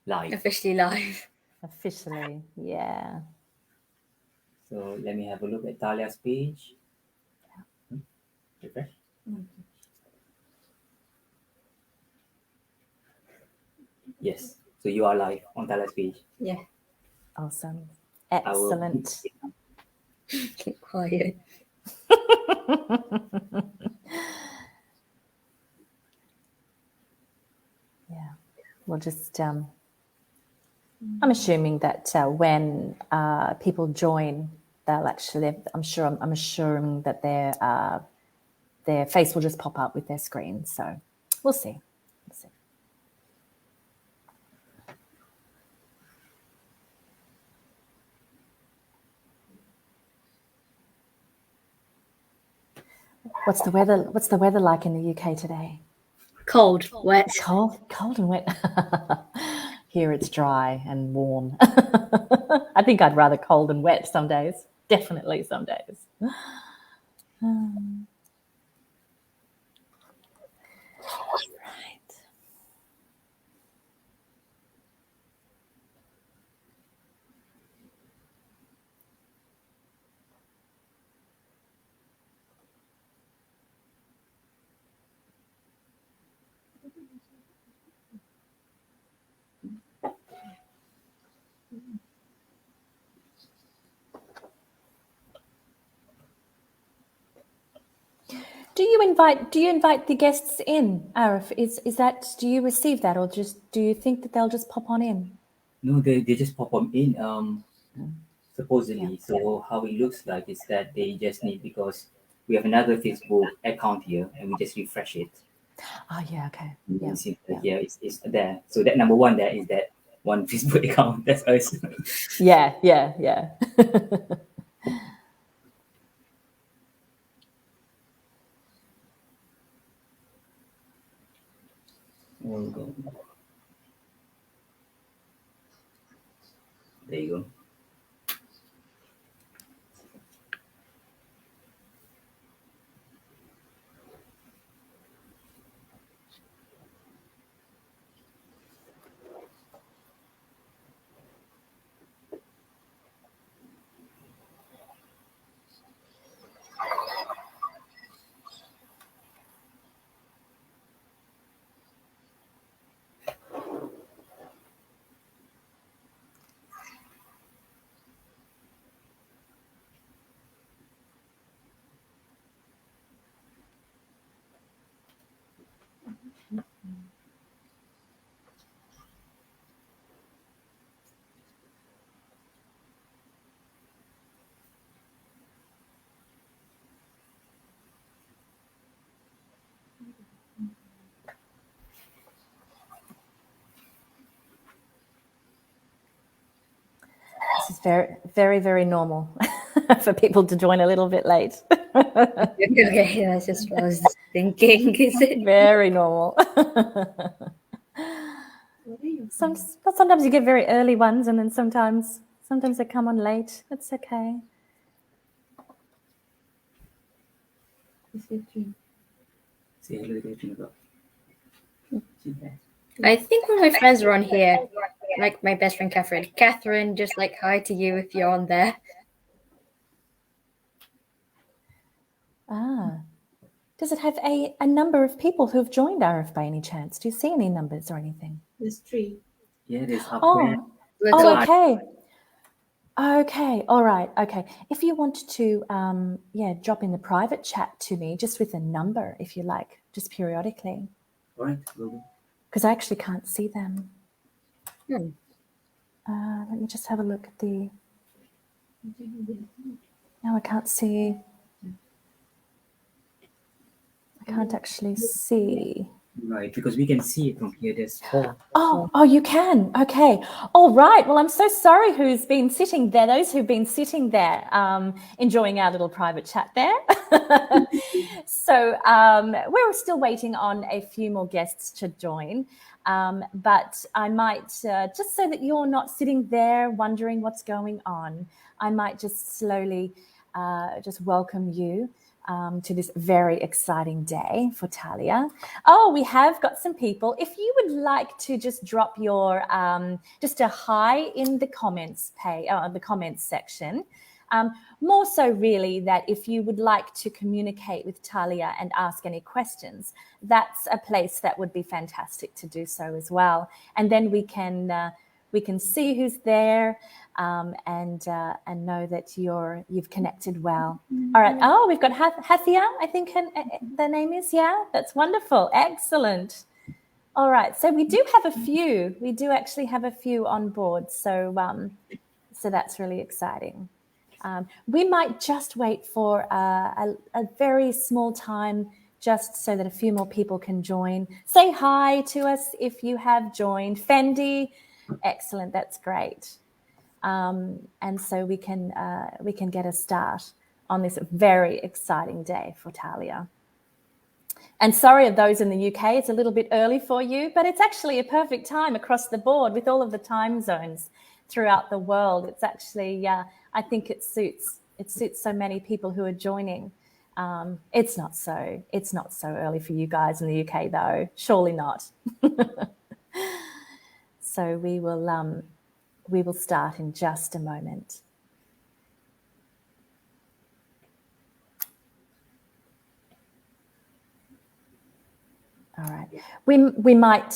live. Officially live. Officially, yeah. So let me have a look at Thalia's page. Refresh. Yes. So you are live on Thalia's page. Yeah. Awesome. I will Excellent. Keep quiet. Yeah, we'll just. I'm assuming that when people join, they'll actually. I'm assuring that their face will just pop up with their screen. So we'll see. We'll see. What's the weather like in the UK today? Cold, wet. Cold and wet. Here it's dry and warm. I think I'd rather cold and wet some days. Definitely some days. Right. Do you invite the guests in, Arif? Is that, do you receive that, or do you think that they'll just pop on in? No, they just pop them in. Supposedly. Yeah. So how it looks like is that they just need, because we have another Facebook account here and we just refresh it. Oh yeah, okay. And Yeah. you see that, yeah, it's there. So that number one there is that one Facebook account. That's us. Yeah. There you go. This is very, very, very normal for people to join a little bit late. Okay, that's just what I was thinking. Is it? Very normal. Sometimes you get very early ones, and then sometimes they come on late. That's okay. Say hello to Catherine. I think one of my friends are on here, like my best friend Catherine. Catherine, just like hi to you if you're on there. Does it have a number of people who've joined RF by any chance? Do you see any numbers or anything? There's 3. Yeah, there's up there. Okay. Okay, all right, okay. If you want to, drop in the private chat to me, just with a number, if you like, just periodically. All right, because I actually can't see them. Hmm. Let me just have a look at the... No, I can't see. I can't actually see. Right, because we can see it from here. There's 4. Oh, you can. Okay. All right. Well, I'm so sorry who's been sitting there, those who've been sitting there enjoying our little private chat there. So we're still waiting on a few more guests to join. But I might, just so that you're not sitting there wondering what's going on, I might just slowly just welcome you to this very exciting day for Thalia. Oh, we have got some people. If you would like to just drop your just a hi in the comments the comments section. More so really that if you would like to communicate with Thalia and ask any questions, that's a place that would be fantastic to do so as well. And then we can see who's there and know that you've connected well. All right. Oh, we've got Hathia, I think the name is. Yeah, that's wonderful. Excellent. All right. So we do have a few. We do actually have a few on board. So that's really exciting. We might just wait for a very small time just so that a few more people can join. Say hi to us if you have joined. Fendi, excellent, that's great. And so we can get a start on this very exciting day for Thalia. And sorry of those in the UK, it's a little bit early for you, but it's actually a perfect time across the board with all of the time zones throughout the world. It's actually, I think it suits so many people who are joining. It's not so early for you guys in the UK though, surely not. So we will start in just a moment. All right, we might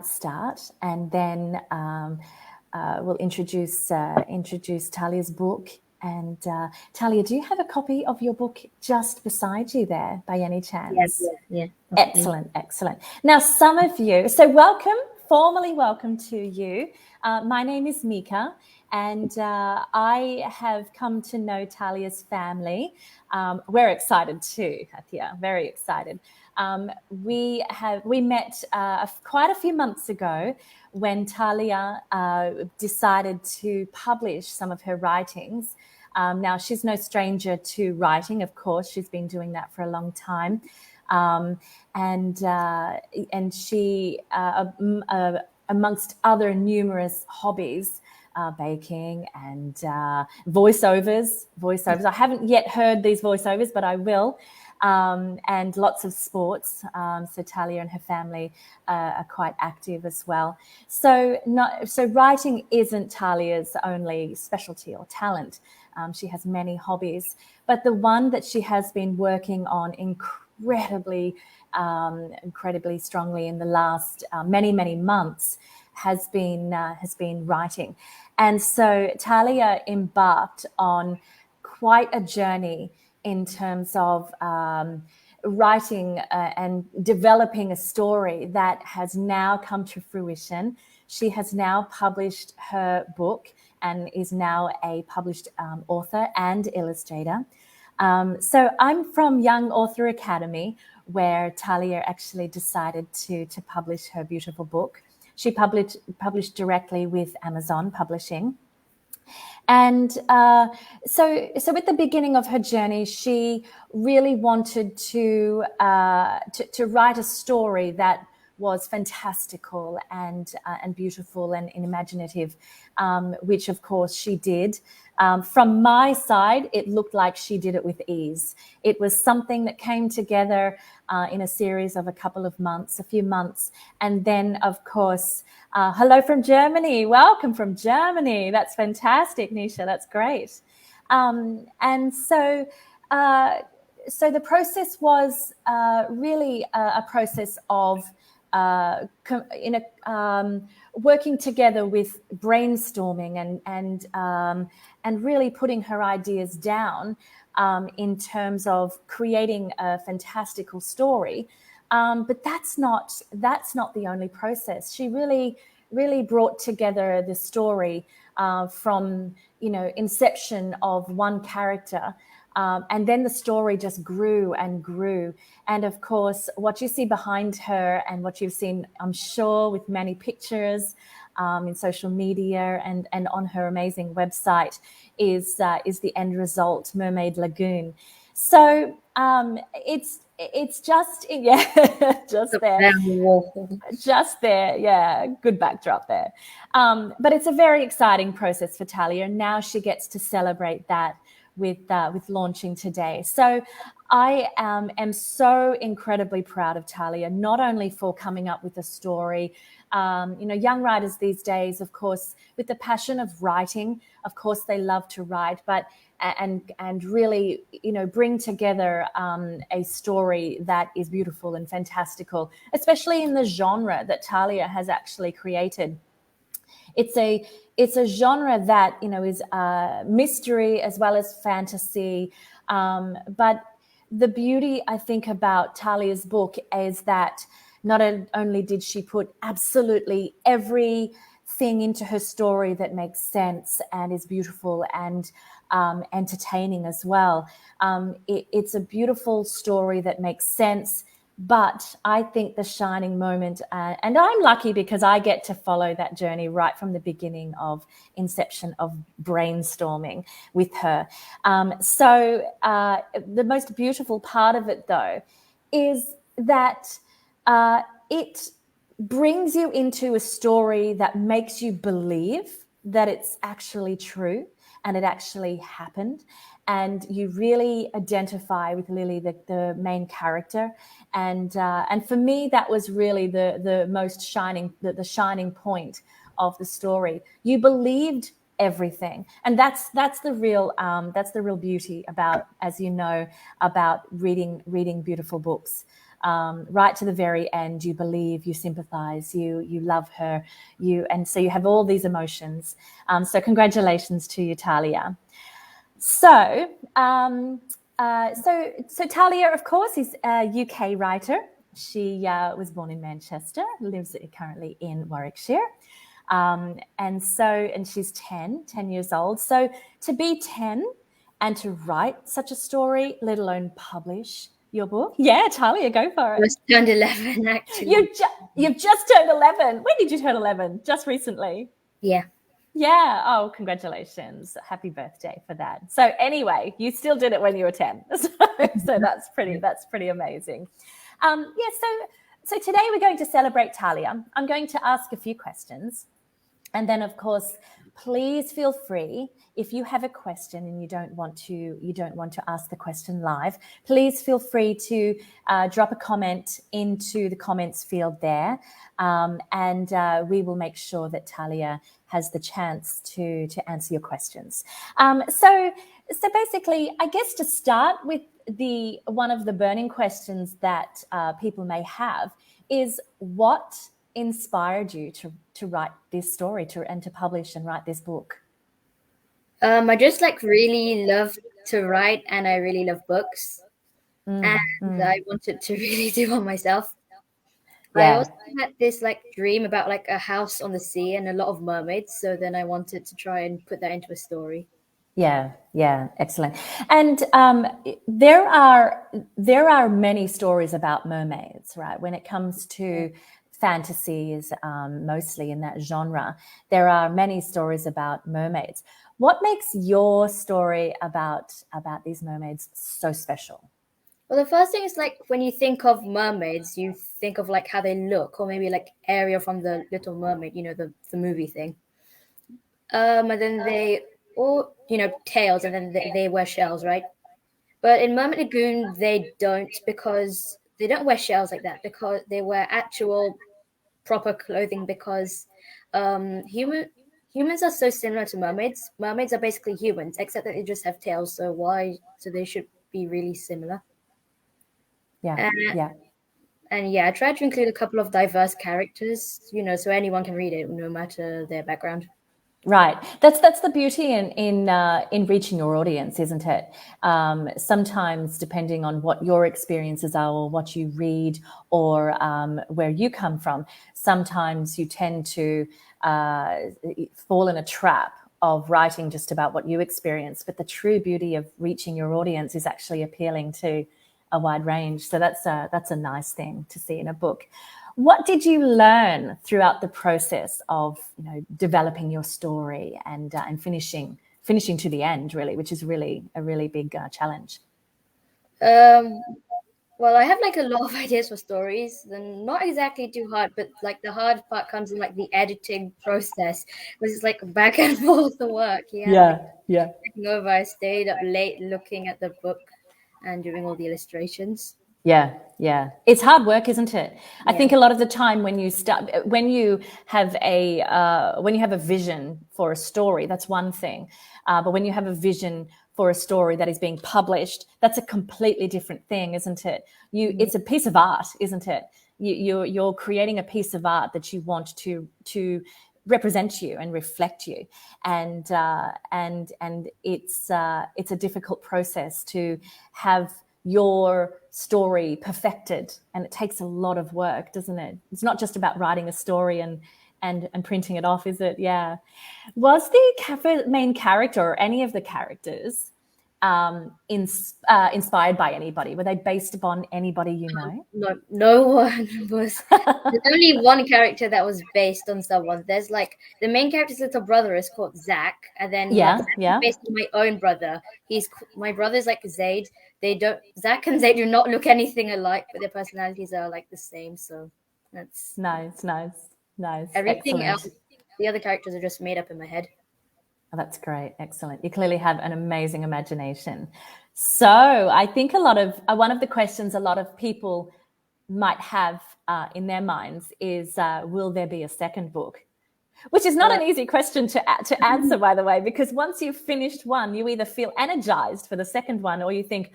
start, and then we'll introduce Thalia's book. And Thalia, do you have a copy of your book just beside you there, by any chance? Yes. Yeah. Excellent. Now, some of you, so formally welcome to you. My name is Mika, and I have come to know Thalia's family. We're excited too, Hathia, very excited. We met quite a few months ago when Thalia decided to publish some of her writings. Now, she's no stranger to writing, of course. She's been doing that for a long time. And she, amongst other numerous hobbies, baking and voiceovers. I haven't yet heard these voiceovers, but I will. And lots of sports. So Thalia and her family are quite active as well. So writing isn't Thalia's only specialty or talent. She has many hobbies, but the one that she has been working on incredibly strongly in the last many months has been writing. And so Thalia embarked on quite a journey in terms of writing and developing a story that has now come to fruition. She has now published her book and is now a published author and illustrator. So I'm from Young Author Academy, where Thalia actually decided to publish her beautiful book. She published directly with Amazon Publishing. And so at the beginning of her journey, she really wanted to write a story that was fantastical and beautiful and imaginative, which of course she did. From my side, it looked like she did it with ease. It was something that came together in a series of a few months. And then, of course, hello from Germany. Welcome from Germany. That's fantastic, Nisha. That's great. And so the process was really a process of working together with brainstorming and really putting her ideas down in terms of creating a fantastical story. But that's not the only process. She really brought together the story from inception of one character. And then the story just grew and grew. And of course, what you see behind her and what you've seen, I'm sure, with many pictures in social media and on her amazing website is the end result, Mermaid Lagoon. So it's just, just there. Just there, yeah, good backdrop there. But it's a very exciting process for Thalia. Now she gets to celebrate that with launching today. So I am so incredibly proud of Thalia, not only for coming up with a story. Young writers these days, of course, with the passion of writing, of course, they love to write, but and really, bring together a story that is beautiful and fantastical, especially in the genre that Thalia has actually created. It's a genre that is mystery as well as fantasy, but the beauty, I think, about Thalia's book is that not only did she put absolutely everything into her story that makes sense and is beautiful and entertaining as well. It's a beautiful story that makes sense. But I think the shining moment, and I'm lucky because I get to follow that journey right from the beginning of inception of brainstorming with her. So the most beautiful part of it, though, is that it brings you into a story that makes you believe that it's actually true and it actually happened. And you really identify with Lily, the main character, and for me that was really the most shining, the shining point of the story. You believed everything, and that's the real beauty about, as you know, about reading beautiful books. Right to the very end, you believe, you sympathize, you love her, and so you have all these emotions. So congratulations to you, Thalia. So Thalia, of course, is a UK writer. She was born in Manchester, lives currently in Warwickshire. And she's 10 years old. So to be 10 and to write such a story, let alone publish your book. Yeah, Thalia, go for it. I was turned 11, actually. You've just turned 11. When did you turn 11? Just recently? Yeah. Yeah. Oh, congratulations. Happy birthday for that. So anyway, you still did it when you were 10. So that's pretty amazing. So today we're going to celebrate Thalia. I'm going to ask a few questions. And then, of course, please feel free, if you have a question and you don't want to ask the question live, please feel free to drop a comment into the comments field there, and we will make sure that Thalia has the chance to answer your questions. So basically, I guess to start with, one of the burning questions that people may have is, what inspired you to write this story, and to publish and write this book? I just really love to write, and I really love books, and I wanted to really do one myself. Yeah. I also had this dream about a house on the sea and a lot of mermaids, so then I wanted to try and put that into a story. Yeah, excellent. And there are many stories about mermaids, right? When it comes to fantasies, mostly in that genre, there are many stories about mermaids. What makes your story about these mermaids so special? Well, the first thing is when you think of mermaids, you think of how they look, or maybe Ariel from the Little Mermaid, the movie thing. And then they all, tails, and then they wear shells, right? But in Mermaid Lagoon, they don't, because they don't wear shells like that, because they wear actual proper clothing, because humans are so similar to mermaids. Mermaids are basically humans, except that they just have tails. So they should be really similar. Yeah. And I tried to include a couple of diverse characters, so anyone can read it, no matter their background. Right. That's the beauty in reaching your audience, isn't it? Sometimes, depending on what your experiences are, or what you read, or where you come from, sometimes you tend to fall in a trap of writing just about what you experience. But the true beauty of reaching your audience is actually appealing to a wide range. So that's a nice thing to see in a book. What did you learn throughout the process of developing your story and finishing to the end, really, which is really a really big challenge? Well, I have like a lot of ideas for stories. They're not exactly too hard, but like the hard part comes in like the editing process, which is like back and forth the work. Yeah, like Yeah. taking over. I stayed up late looking at the book and doing all the illustrations. Yeah. It's hard work, isn't it? I Yeah. think a lot of the time when you have a vision for a story, that's one thing. But when you have a vision for a story that is being published, that's a completely different thing, isn't it? It's a piece of art, isn't it? You're creating a piece of art that you want to represent you and reflect you, and it's a difficult process to have your story perfected, and it takes a lot of work, doesn't it? It's not just about writing a story and printing it off, is it? Yeah. Was the main character or any of the characters inspired by anybody? Were they based upon anybody you know? No one was. There's only one character that was based on someone. There's like the main character's little brother is called Zach, and then Zach is based on my own brother. My brother's like Zaid. Zach and Zaid do not look anything alike, but their personalities are like the same. So that's nice. Everything Excellent. else, the other characters are just made up in my head. Oh, that's great. Excellent. You clearly have an amazing imagination. So I think one of the questions a lot of people might have in their minds is, will there be a second book? Which is not an easy question to answer, by the way, because once you've finished one, you either feel energized for the second one, or you think,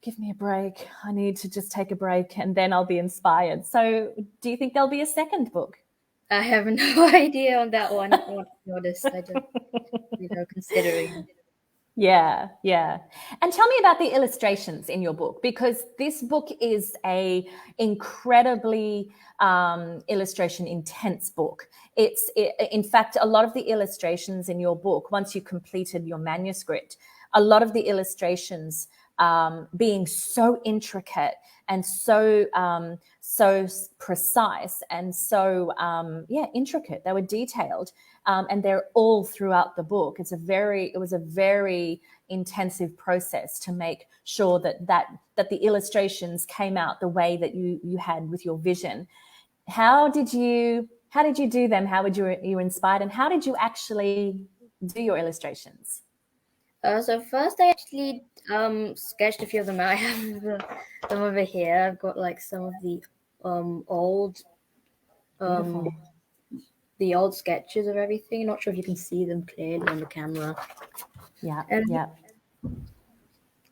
give me a break. I need to just take a break and then I'll be inspired. So do you think there'll be a second book? I have no idea on that one. I want to be honest. I don't, considering. Yeah. And tell me about the illustrations in your book, because this book is a incredibly illustration intense book. In fact, a lot of the illustrations in your book, once you completed your manuscript, a lot of the illustrations being so intricate and so precise and so intricate. They were detailed, and they're all throughout the book. It was a very intensive process to make sure that the illustrations came out the way that you had with your vision. How did you do them? How were you inspired, and how did you actually do your illustrations? So first I actually sketched a few of them out. I have them over here. I've got like some of the old sketches of everything. Not sure if you can see them clearly on the camera. Yeah.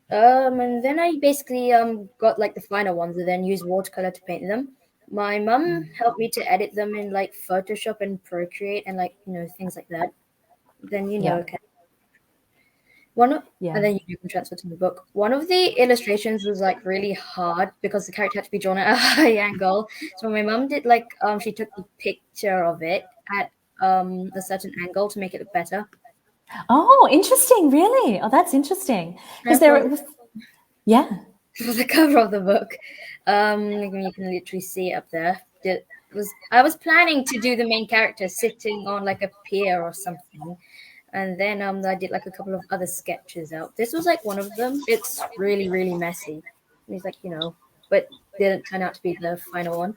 And then I basically got like the final ones and then used watercolor to paint them. My mum helped me to edit them in like Photoshop and Procreate and like things like that. Then and then you can transfer to the book. One of the illustrations was like really hard because the character had to be drawn at a high angle. So my mum did like she took the picture of it at a certain angle to make it look better. Oh, interesting! Really? Oh, that's interesting. Because for the cover of the book, you can literally see it up there. I was planning to do the main character sitting on like a pier or something. And then I did like a couple of other sketches out. This was like one of them. It's really, really messy. It's like, but didn't turn out to be the final one.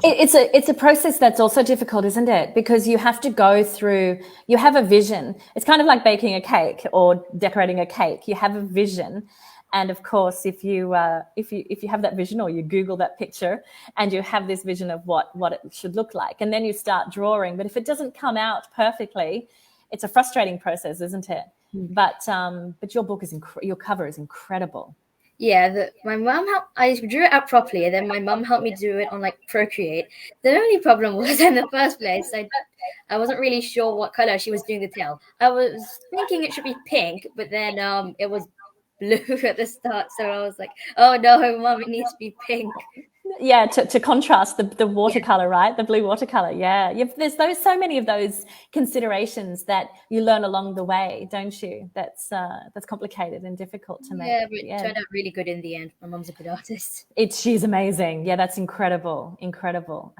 It's a process that's also difficult, isn't it? Because you have to go through, you have a vision. It's kind of like baking a cake or decorating a cake. You have a vision. And of course, if you have that vision, or you Google that picture and you have this vision of what it should look like, and then you start drawing. But if it doesn't come out perfectly, it's a frustrating process, isn't it? But your book your cover is incredible. Yeah, my mum I drew it out properly, and then my mum helped me do it on like Procreate. The only problem was in the first place, I wasn't really sure what color she was doing the tail. I was thinking it should be pink, but then it was blue at the start, so I was like, oh no, Mum, it needs to be pink. Yeah, to contrast the watercolor, right? The blue watercolor. Yeah, there's so many of those considerations that you learn along the way, don't you? That's complicated and difficult to make. Yeah, but it turned out really good in the end. My mum's a good artist. She's amazing. Yeah, that's incredible,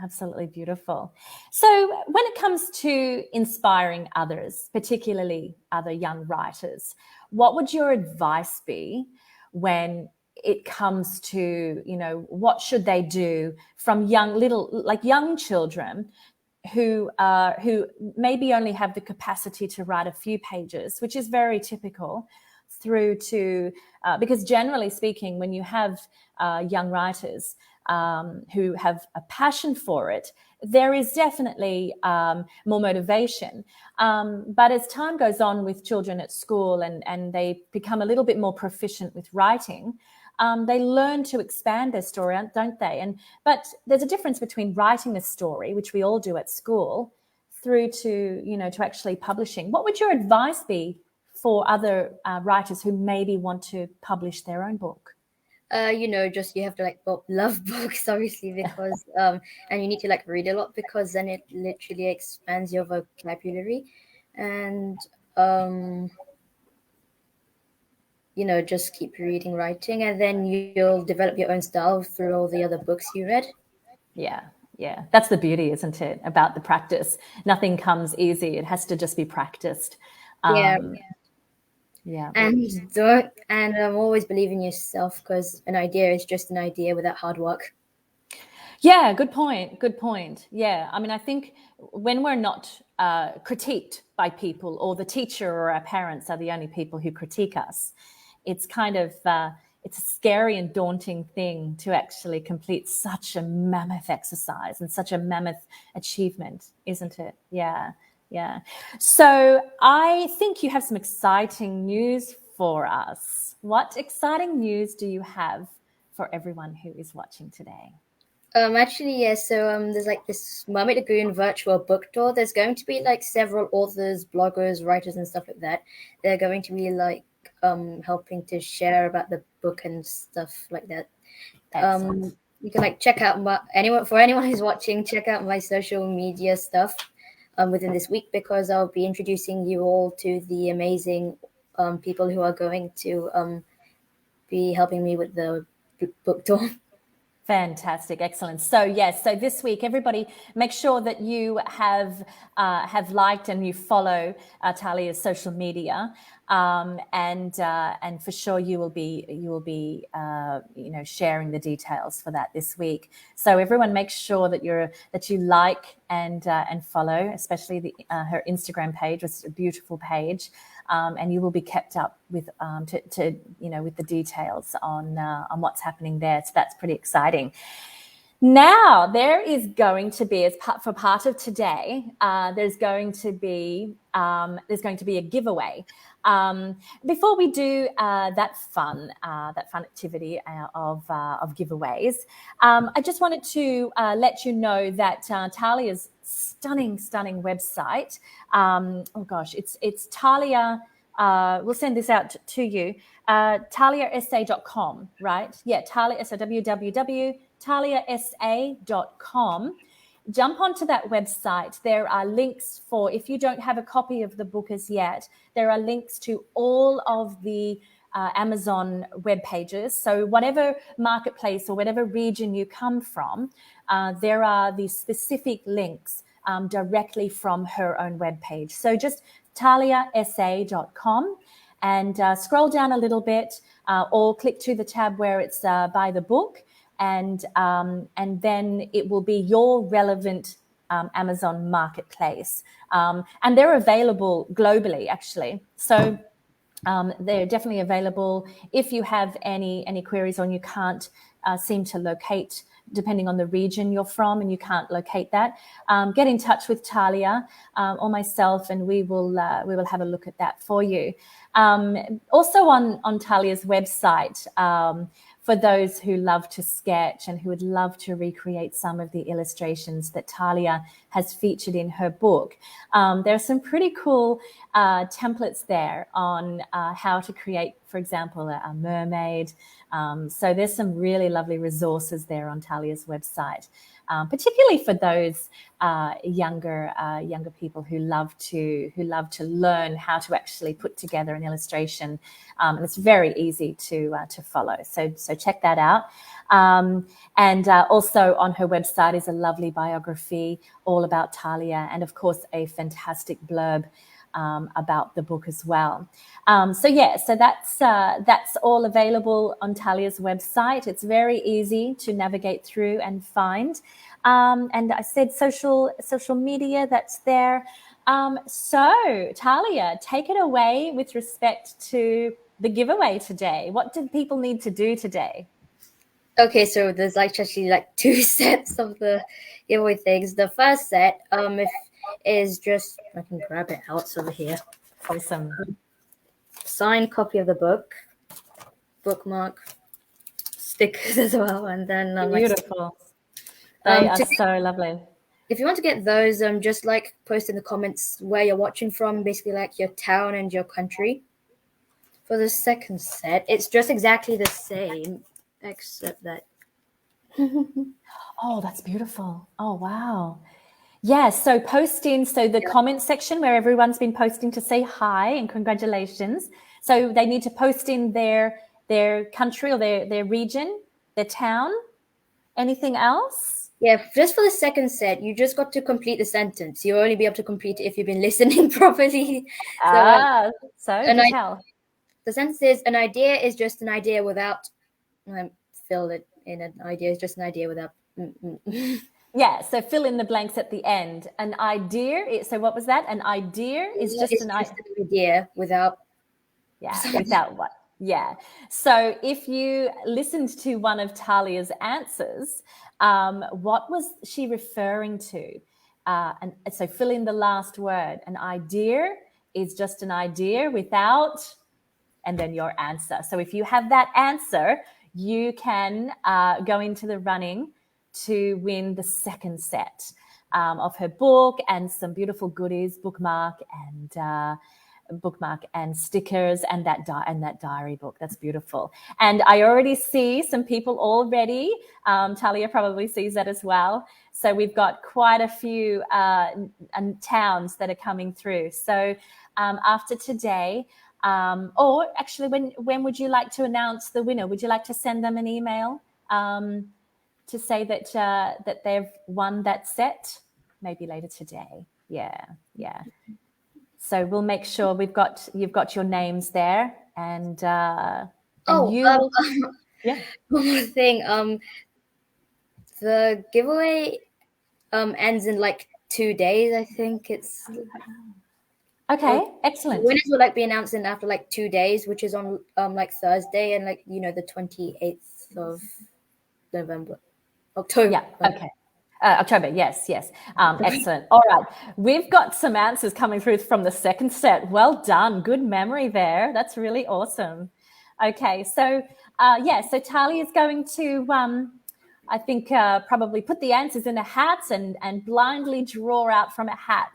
absolutely beautiful. So when it comes to inspiring others, particularly other young writers, what would your advice be when it comes to, what should they do from young children who maybe only have the capacity to write a few pages, which is very typical, through to because generally speaking, when you have young writers who have a passion for it, there is definitely more motivation. But as time goes on with children at school and they become a little bit more proficient with writing, they learn to expand their story, don't they? But there's a difference between writing a story, which we all do at school, through to, to actually publishing. What would your advice be for other writers who maybe want to publish their own book? Just you have to love books, obviously, because and you need to read a lot, because then it literally expands your vocabulary, and just keep reading, writing, and then you'll develop your own style through all the other books you read. Yeah, that's the beauty, isn't it, about the practice? Nothing comes easy. It has to just be practiced. Yeah. And always believe in yourself, because an idea is just an idea without hard work. Yeah, good point. Yeah, I mean, I think when we're not critiqued by people, or the teacher or our parents are the only people who critique us, it's kind of it's a scary and daunting thing to actually complete such a mammoth exercise and such a mammoth achievement, isn't it? Yeah. So I think you have some exciting news for us. What exciting news do you have for everyone who is watching today? Actually, yes. So there's this Mermaid Lagoon virtual book tour. There's going to be several authors, bloggers, writers, and stuff like that. They're going to be helping to share about the book and stuff like that. You can check out anyone who's watching, check out my social media stuff within this week, because I'll be introducing you all to the amazing people who are going to be helping me with the book tour. Fantastic, excellent. So yes, so this week, everybody, make sure that you have liked and you follow Thalia's social media, and for sure you will be sharing the details for that this week. So everyone, make sure that you like and follow, especially her Instagram page, which is a beautiful page. And you will be kept up with with the details on what's happening there. So that's pretty exciting. Now there is going to be, for part of today, there's going to be a giveaway. Before we do that fun activity of giveaways, I just wanted to let you know that Thalia's stunning website. It's Thalia. We'll send this out to you. ThaliaSA.com, right? Yeah, Thalia, so www.thaliasa.com. Jump onto that website. There are links for, if you don't have a copy of the book as yet, there are links to all of the Amazon web pages. So whatever marketplace or whatever region you come from, there are these specific links directly from her own webpage. So just ThaliaSA.com, and scroll down a little bit, or click to the tab where it's by the book, and then it will be your relevant Amazon marketplace, and they're available globally, actually. So they're definitely available. If you have any queries or you can't seem to locate, depending on the region you're from, and you can't locate that, get in touch with Thalia or myself, and we will have a look at that for you. Also on Thalia's website, for those who love to sketch and who would love to recreate some of the illustrations that Thalia has featured in her book, there are some pretty cool templates there on how to create, for example, a mermaid. So there's some really lovely resources there on Thalia's website, particularly for those younger people who love to learn how to actually put together an illustration, and it's very easy to follow. So check that out. And also on her website is a lovely biography all about Thalia, and of course a fantastic blurb about the book as well. So that's all available on Thalia's website. It's very easy to navigate through and find. And I said social media, that's there. So Thalia, take it away with respect to the giveaway today. What do people need to do today? Okay, so there's actually two sets of the giveaway things. The first set is just, I can grab it out over here. Awesome. Signed copy of the book, bookmark, stickers as well, and then beautiful. They are so lovely. If you want to get those, just post in the comments where you're watching from, basically your town and your country. For the second set, it's just exactly the same, except that. Oh, that's beautiful. Oh, wow. Yeah, so post in, the comment section where everyone's been posting to say hi and congratulations. So they need to post in their country or their region, their town. Anything else? Yeah, just for the second set, you just got to complete the sentence. You'll only be able to complete it if you've been listening properly. The sentence is, an idea is just an idea without, fill it in, an idea is just an idea without. Yeah, so fill in the blanks at the end. An idea, so what was that? An idea is just an idea without. Yeah, without what? Yeah. So if you listened to one of Thalia's answers, what was she referring to? And so fill in the last word. An idea is just an idea without, and then your answer. So if you have that answer, you can go into the running to win the second set of her book and some beautiful goodies, bookmark and stickers and that diary book. That's beautiful. And I already see some people already. Thalia probably sees that as well. So we've got quite a few towns that are coming through. So after today, or actually, when would you like to announce the winner? Would you like to send them an email to say that they've won that set? Maybe later today. Yeah. So we'll make sure you've got your names there, and yeah. One more thing. The giveaway ends in 2 days. I think it's. Okay, excellent. Winners will be announcing after 2 days, which is on Thursday and the 28th of November, October. Yeah. Okay. October, yes. Excellent. All right. We've got some answers coming through from the second set. Well done. Good memory there. That's really awesome. Okay. So, so Thalia is going to, I think, probably put the answers in a hat and blindly draw out from a hat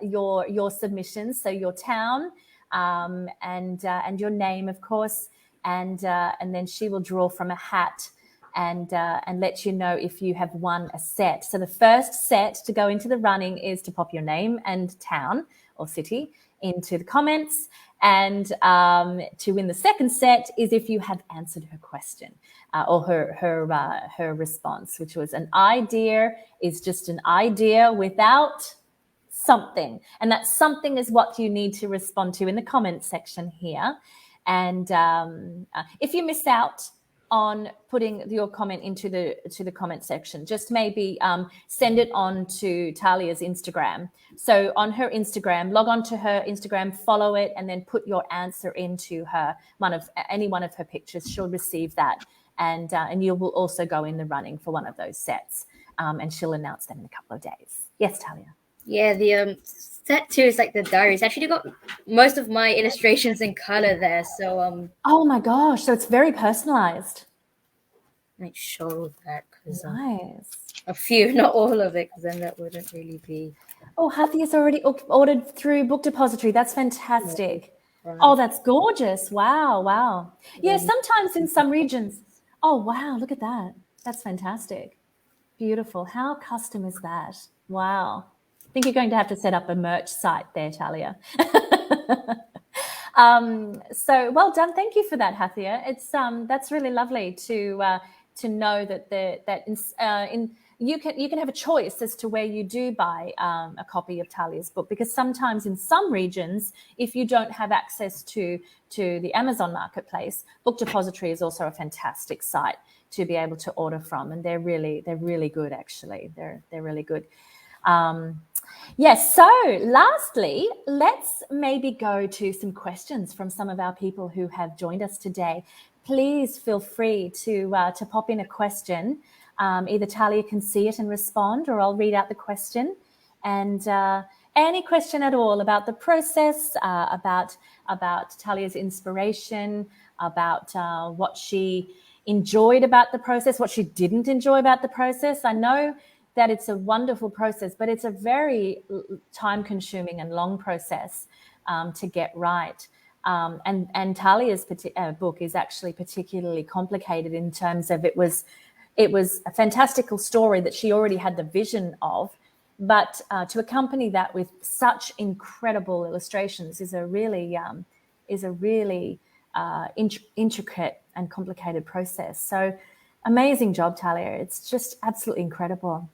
your submissions. So your town and your name, of course, and then she will draw from a hat and let you know if you have won a set. So the first set to go into the running is to pop your name and town or city into the comments. And to win the second set is if you have answered her question or her response, which was an idea is just an idea without something. And that something is what you need to respond to in the comment section here. And if you miss out on putting your comment into the comment section, just maybe send it on to Thalia's Instagram. So on her Instagram, log on to her Instagram, follow it, and then put your answer into any one of her pictures. She'll receive that, and you will also go in the running for one of those sets, and she'll announce them in a couple of days. Yes, Thalia. Yeah, the set 2 is the diary. It's actually got most of my illustrations in color there. So oh my gosh, so it's very personalized. Make sure that because nice. A few, not all of it, because then that wouldn't really be. Oh, Hathia's already ordered through Book Depository. That's fantastic. Yeah, right. Oh, that's gorgeous. Wow. Yeah, sometimes in some regions. Oh, wow, look at that. That's fantastic. Beautiful. How custom is that? Wow. I think you're going to have to set up a merch site there, Thalia. So well done. Thank you for that, Hathia. It's that's really lovely to know that you can have a choice as to where you do buy a copy of Thalia's book, because sometimes in some regions, if you don't have access to the Amazon marketplace, Book Depository is also a fantastic site to be able to order from, and they're really good, actually. They're really good. Yes, so lastly, let's maybe go to some questions from some of our people who have joined us today. Please feel free to pop in a question. Either Thalia can see it and respond, or I'll read out the question. And any question at all about the process, about Thalia's inspiration, about what she enjoyed about the process, what she didn't enjoy about the process. I know that it's a wonderful process, but it's a very time-consuming and long process to get right. And Thalia's book is actually particularly complicated in terms of it was a fantastical story that she already had the vision of, but to accompany that with such incredible illustrations is a really intricate and complicated process. So amazing job, Thalia. It's just absolutely incredible.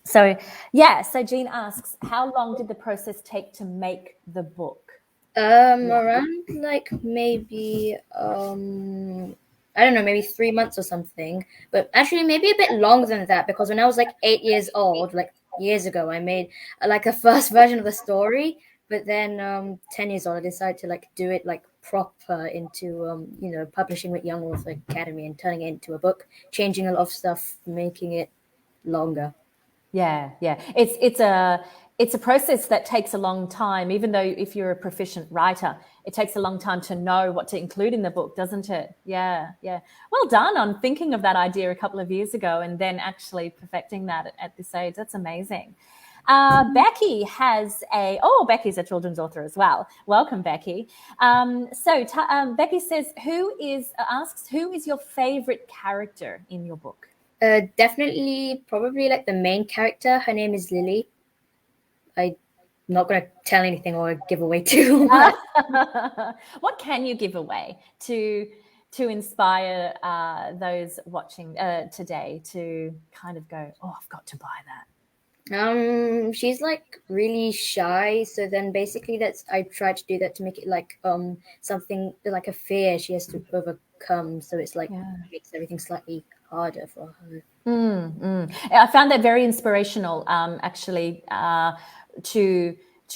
So Jean asks, how long did the process take to make the book? Around like maybe I don't know, maybe 3 months or something. But actually maybe a bit longer than that, because when I was like 8 years old, like years ago, I made like a first version of the story. But then 10 years old, I decided to like do it like proper into publishing with Young Author Academy and turning it into a book, changing a lot of stuff, making it longer. Yeah. It's a process that takes a long time, even though if you're a proficient writer, it takes a long time to know what to include in the book, doesn't it? Yeah. Well done on thinking of that idea a couple of years ago and then actually perfecting that at this age. That's amazing. Becky Becky's a children's author as well. Welcome, Becky. Becky says, who is your favorite character in your book? Definitely, probably like the main character. Her name is Lily. I'm not going to tell anything or give away too much. What can you give away to inspire those watching today to kind of go, oh, I've got to buy that? She's like really shy, so then basically I tried to do that to make it like something like a fear she has to overcome. So it's like makes everything slightly harder for her. I found that very inspirational, actually, to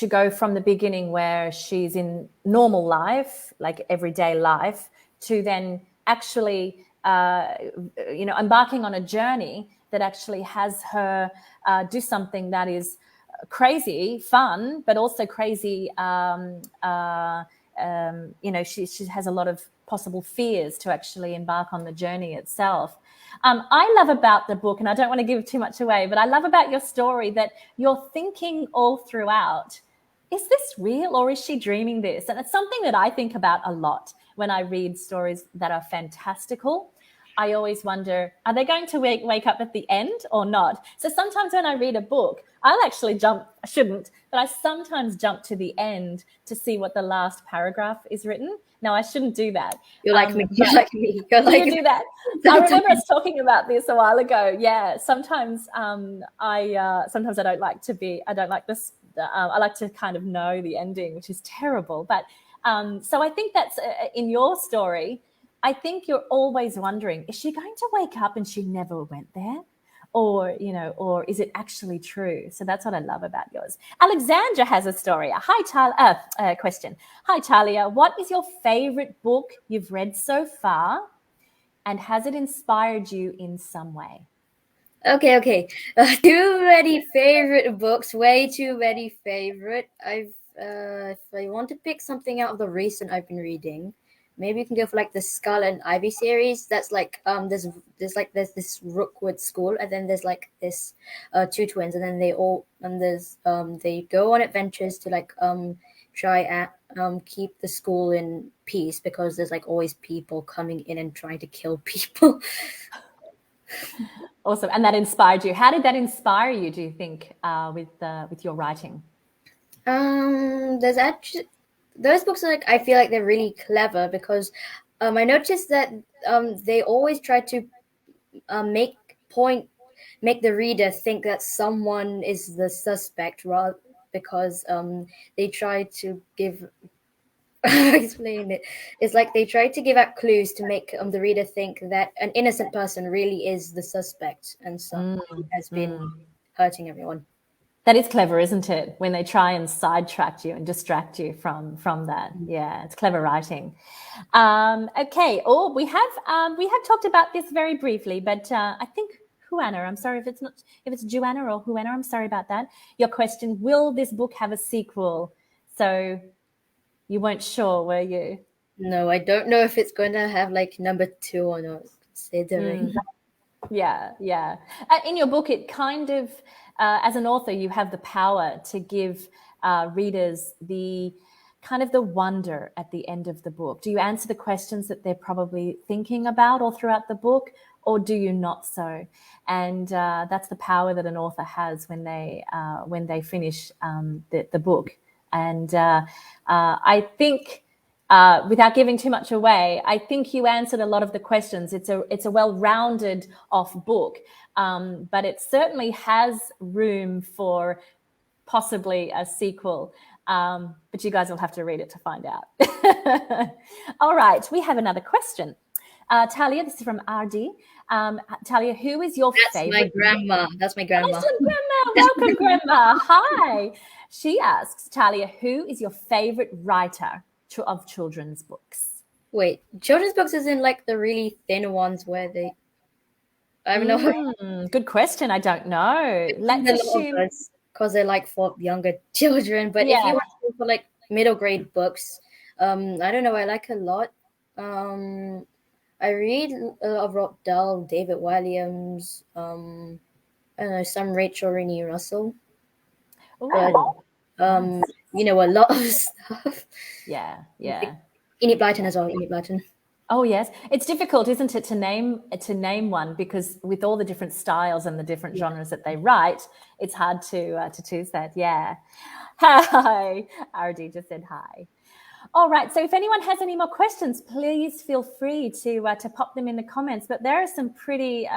go from the beginning where she's in normal life, like everyday life, to then actually, embarking on a journey that actually has her do something that is crazy fun, but also crazy. She has a lot of possible fears to actually embark on the journey itself. I love about the book, and I don't want to give too much away, but I love about your story that you're thinking all throughout, is this real or is she dreaming this? And it's something that I think about a lot when I read stories that are fantastical. I always wonder, are they going to wake up at the end or not? So sometimes when I read a book, I'll actually I shouldn't, but I sometimes jump to the end to see what the last paragraph is written. No, I shouldn't do that. You're like me. You're like me. You're like you do that. I remember us talking about this a while ago. Yeah, sometimes sometimes I don't like this. I like to kind of know the ending, which is terrible. But so I think that's in your story. I think you're always wondering, is she going to wake up and she never went there? Or is it actually true? So that's what I love about yours. Alexandra has a story. Question. Hi, Thalia. What is your favorite book you've read so far? And has it inspired you in some way? Okay. Too many favorite books. Way too many favorite. If I want to pick something out of the recent I've been reading, maybe you can go for like the Scarlet and Ivy series. That's like there's this Rookwood school, and then there's like this two twins, and then they go on adventures to like try and keep the school in peace, because there's like always people coming in and trying to kill people. Awesome. And that inspired you. How did that inspire you, do you think, with your writing? There's actually those books are like, I feel like they're really clever, because I noticed that they always try to make make the reader think that someone is the suspect, rather because they try to give. Explain it. It's like they try to give out clues to make the reader think that an innocent person really is the suspect, and so has been hurting everyone. That is clever, isn't it? When they try and sidetrack you and distract you from that. Yeah, it's clever writing. Okay. Oh, we have talked about this very briefly, but I think Juana, I'm sorry if it's Joanna or Juana, I'm sorry about that. Your question: will this book have a sequel? So you weren't sure, were you? No, I don't know if it's going to have like number 2 or not. Considering. Yeah. In your book, it kind of, as an author, you have the power to give readers the kind of the wonder at the end of the book. Do you answer the questions that they're probably thinking about all throughout the book, or do you not so? And that's the power that an author has when they finish the book. And I think, without giving too much away, I think you answered a lot of the questions. It's a well-rounded off book, but it certainly has room for possibly a sequel. But you guys will have to read it to find out. All right, we have another question. Thalia, this is from RD. Thalia, who is your favorite? That's my grandma. Awesome, Grandma. Welcome, Grandma. Hi. She asks, Thalia, who is your favorite writer of children's books? Wait, children's books is in like the really thin ones where they... I don't know. Good question. I don't know. Let's assume... Because they're like for younger children. But if you want to go for like middle grade books, I don't know. I like a lot. I read a lot of Roald Dahl, David Williams, I don't know, some Rachel Renee Russell. But, a lot of stuff. Yeah. Enid Blyton as well, Enid Blyton. Oh yes, it's difficult, isn't it, to name one, because with all the different styles and the different genres that they write, it's hard to choose that. Yeah. Hi, RD just said hi. All right, so if anyone has any more questions, please feel free to pop them in the comments. But there are some pretty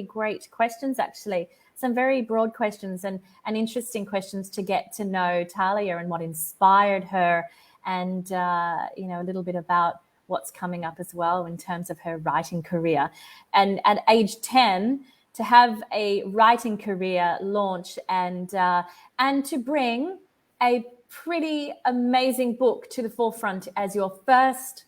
great questions, actually. Some very broad questions and interesting questions to get to know Thalia and what inspired her, and a little bit about what's coming up as well in terms of her writing career. And at age 10, to have a writing career launch and to bring a pretty amazing book to the forefront as your first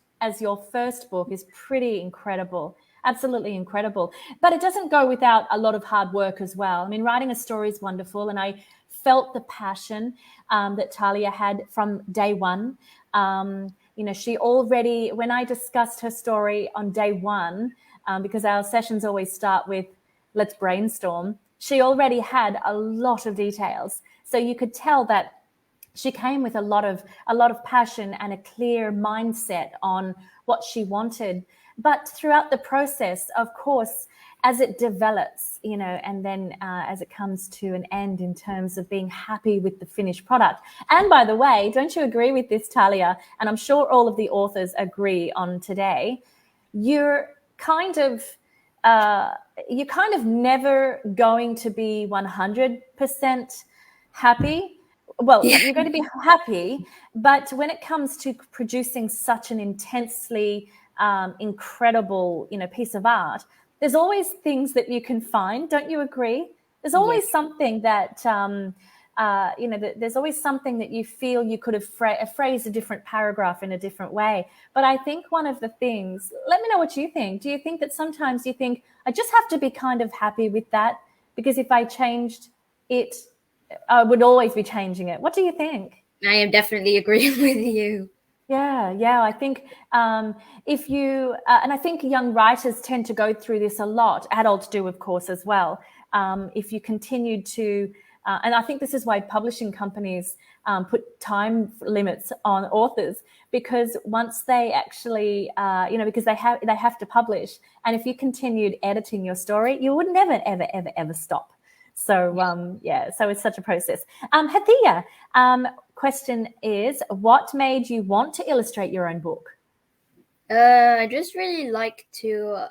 book is pretty incredible. Absolutely incredible. But it doesn't go without a lot of hard work as well. I mean, writing a story is wonderful, and I felt the passion that Thalia had from day one. She already, when I discussed her story on day one, because our sessions always start with let's brainstorm, she already had a lot of details. So you could tell that she came with a lot of passion and a clear mindset on what she wanted. But throughout the process, of course, as it develops, and then as it comes to an end in terms of being happy with the finished product. And by the way, don't you agree with this, Thalia? And I'm sure all of the authors agree on today. You're kind of never going to be 100% happy. Well, you're going to be happy, but when it comes to producing such an intensely incredible, piece of art, there's always things that you can find. Don't you agree? There's always something that, there's always something that you feel you could have phrased a different paragraph in a different way. But I think one of the things, let me know what you think. Do you think that sometimes you think, I just have to be kind of happy with that, because if I changed it, I would always be changing it? What do you think? I am definitely agreeing with you. Yeah. I think if you, and I think young writers tend to go through this a lot. Adults do, of course, as well. If you continue to, and I think this is why publishing companies put time limits on authors, because once they actually, because they have to publish, and if you continued editing your story, you would never, ever, ever, ever stop. So, so it's such a process. Hathia, question is, what made you want to illustrate your own book? I just really like to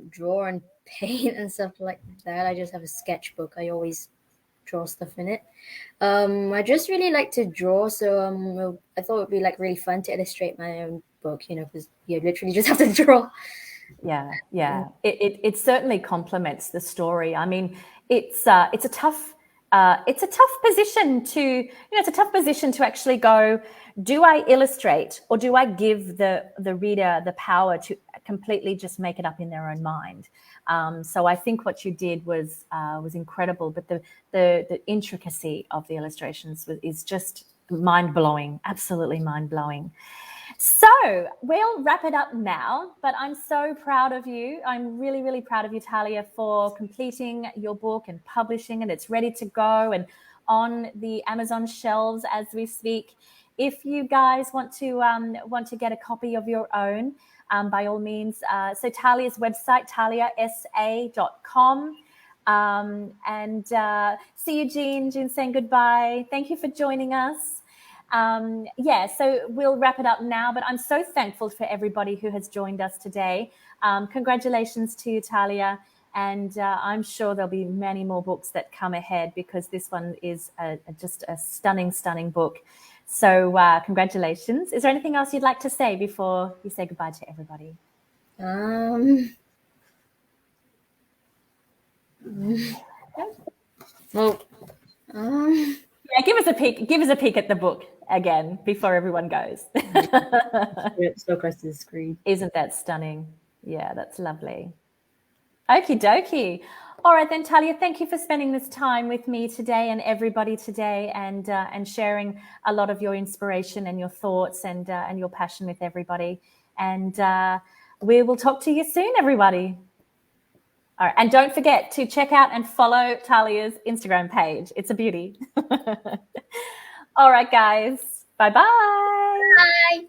draw and paint and stuff like that. I just have a sketchbook. I always draw stuff in it. I just really like to draw, so I thought it'd be like really fun to illustrate my own book, because you literally just have to draw. Yeah. It certainly complements the story. I mean, it's a tough position to, it's a tough position to actually go, do I illustrate or do I give the reader the power to completely just make it up in their own mind? So I think what you did was incredible, but the intricacy of the illustrations is just mind-blowing, absolutely mind-blowing. So we'll wrap it up now, but I'm so proud of you. I'm really, really proud of you, Thalia, for completing your book and publishing it. It's ready to go and on the Amazon shelves as we speak. If you guys want to get a copy of your own, by all means, so Thalia's website, thaliasa.com. And see you, Jean. Jean saying goodbye. Thank you for joining us. So we'll wrap it up now, but I'm so thankful for everybody who has joined us today. Congratulations to you, Thalia, and I'm sure there'll be many more books that come ahead because this one is just a stunning, stunning book. So congratulations. Is there anything else you'd like to say before you say goodbye to everybody? Yeah, give us a peek. Give us a peek at the book again before everyone goes. It's so close to the screen. Isn't that stunning? Yeah, that's lovely. Okie dokie. All right then, Thalia, thank you for spending this time with me today and everybody today, and sharing a lot of your inspiration and your thoughts and your passion with everybody. And we will talk to you soon, everybody. All right, and don't forget to check out and follow Thalia's Instagram page. It's a beauty. All right, guys. Bye-bye. Bye.